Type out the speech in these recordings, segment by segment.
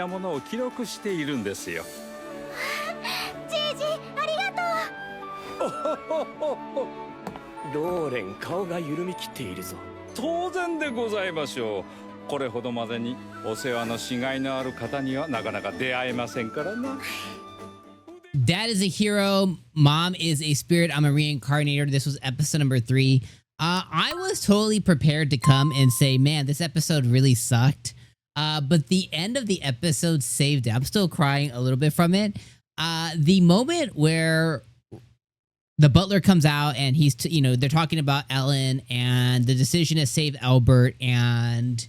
なものを記録しているんですよ。じいじ、ありがとう。ローレン、顔が緩みきっているぞ。当然でございましょう。これほどまでにお世話のしがいのある方にはなかなか出会えませんからな。Dad is a hero. Mom is a spirit. I'm a reincarnator. This was episode number 3. I was totally prepared to come and say, man, this episode really sucked. But the end of the episode saved it. I'm still crying a little bit from it. The moment where the butler comes out and he's, they're talking about Ellen and the decision to save Albert, and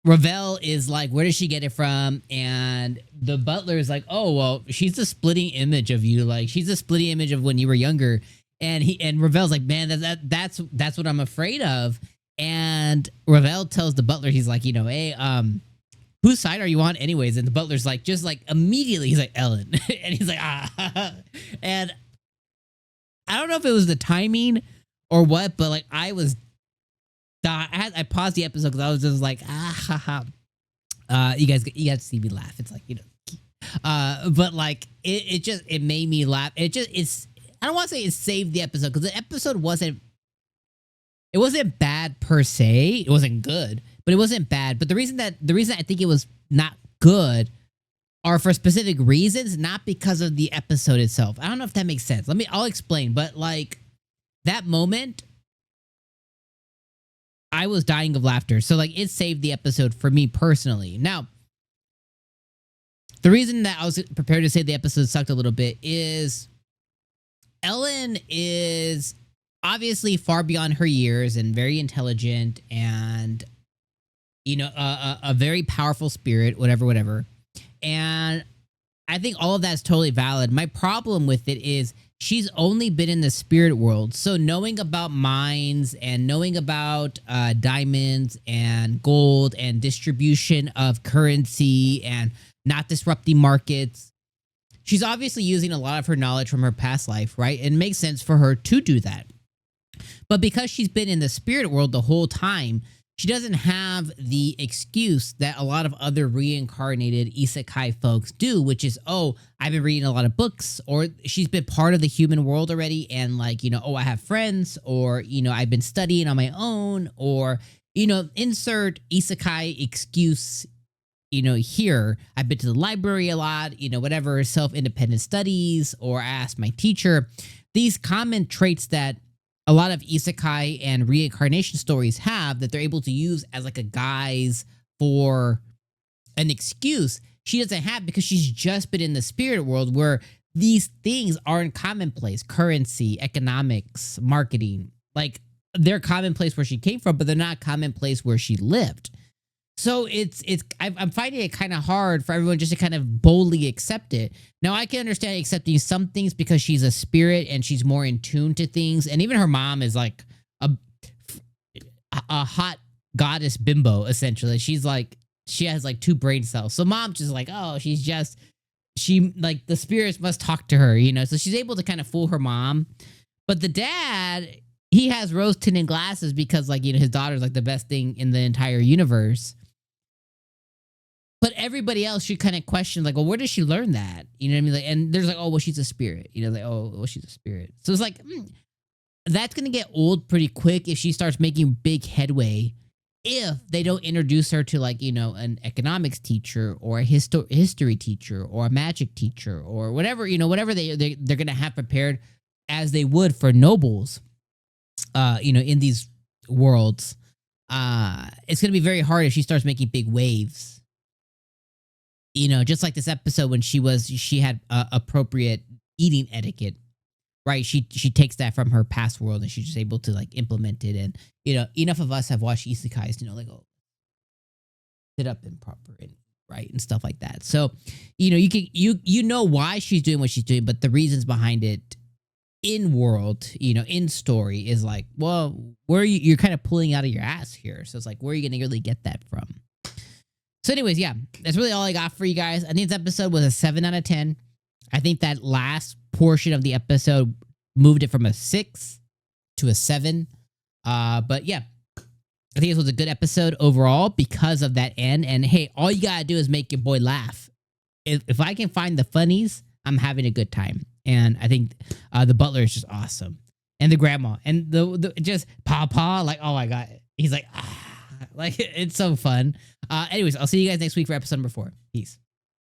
Ravel is like, where does she get it from? And the butler is like, oh, well, she's a splitting image of you. Like, she's a splitting image of when you were younger. And Ravel's like, man, that's what I'm afraid of. And Ravel tells the butler, he's like, hey, whose side are you on anyways? And the butler's like, just like immediately, he's like, Ellen. And he's like, ah. And I don't know if it was the timing or what, but like I paused the episode because I was just like, you guys see me laugh. It's like, but like it made me laugh. I don't want to say it saved the episode because the episode wasn't bad per se. It wasn't good, but it wasn't bad. But the reason I think it was not good are for specific reasons, not because of the episode itself. I don't know if that makes sense. I'll explain. But like that moment, I was dying of laughter. So like it saved the episode for me personally. Now, the reason that I was prepared to say the episode sucked a little bit is Ellen is obviously far beyond her years and very intelligent and, a very powerful spirit, whatever. And I think all of that's totally valid. My problem with it is she's only been in the spirit world. So knowing about mines and knowing about diamonds and gold and distribution of currency and not disrupting markets, she's obviously using a lot of her knowledge from her past life, right? It makes sense for her to do that. But because she's been in the spirit world the whole time, she doesn't have the excuse that a lot of other reincarnated isekai folks do, which is, oh, I've been reading a lot of books, or she's been part of the human world already, and like, oh, I have friends, or, I've been studying on my own, or, insert isekai excuse, here. I've been to the library a lot, whatever, self-independent studies, or I asked my teacher. These common traits that a lot of isekai and reincarnation stories have that they're able to use as like a guise for an excuse, she doesn't have because she's just been in the spirit world where these things aren't commonplace. Currency, economics, marketing, like they're commonplace where she came from, but they're not commonplace where she lived. So I'm finding it kind of hard for everyone just to kind of boldly accept it. Now, I can understand accepting some things because she's a spirit and she's more in tune to things. And even her mom is like a hot goddess bimbo, essentially. She's like, she has like 2 brain cells. So mom's just like, oh, she like the spirits must talk to her, So she's able to kind of fool her mom. But the dad, he has rose tinted glasses because like, his daughter's like the best thing in the entire universe. But everybody else should kind of question, like, well, where does she learn that? You know what I mean? Like, and there's like, oh, well, she's a spirit. Like, oh, well, she's a spirit. So it's like, that's going to get old pretty quick if she starts making big headway. If they don't introduce her to like, an economics teacher or a history teacher or a magic teacher or whatever, whatever they're going to have prepared as they would for nobles, in these worlds. It's going to be very hard if she starts making big waves. Just like this episode when she had appropriate eating etiquette, right? She takes that from her past world and she's just able to like implement it. And, enough of us have watched isekais to know like, oh, sit up and proper and right and stuff like that. So, you know why she's doing what she's doing, but the reasons behind it in world, in story is like, well, where you're kind of pulling out of your ass here. So it's like, where are you going to really get that from? So anyways, yeah, that's really all I got for you guys. I think this episode was a 7 out of 10. I think that last portion of the episode moved it from a 6 to a 7. But yeah, I think this was a good episode overall because of that end. And hey, all you gotta do is make your boy laugh. If I can find the funnies, I'm having a good time. And I think the butler is just awesome. And the grandma and the just Papa, like, oh my God. He's like, ah, like it's so fun. Anyways, I'll see you guys next week for episode number 4. Peace.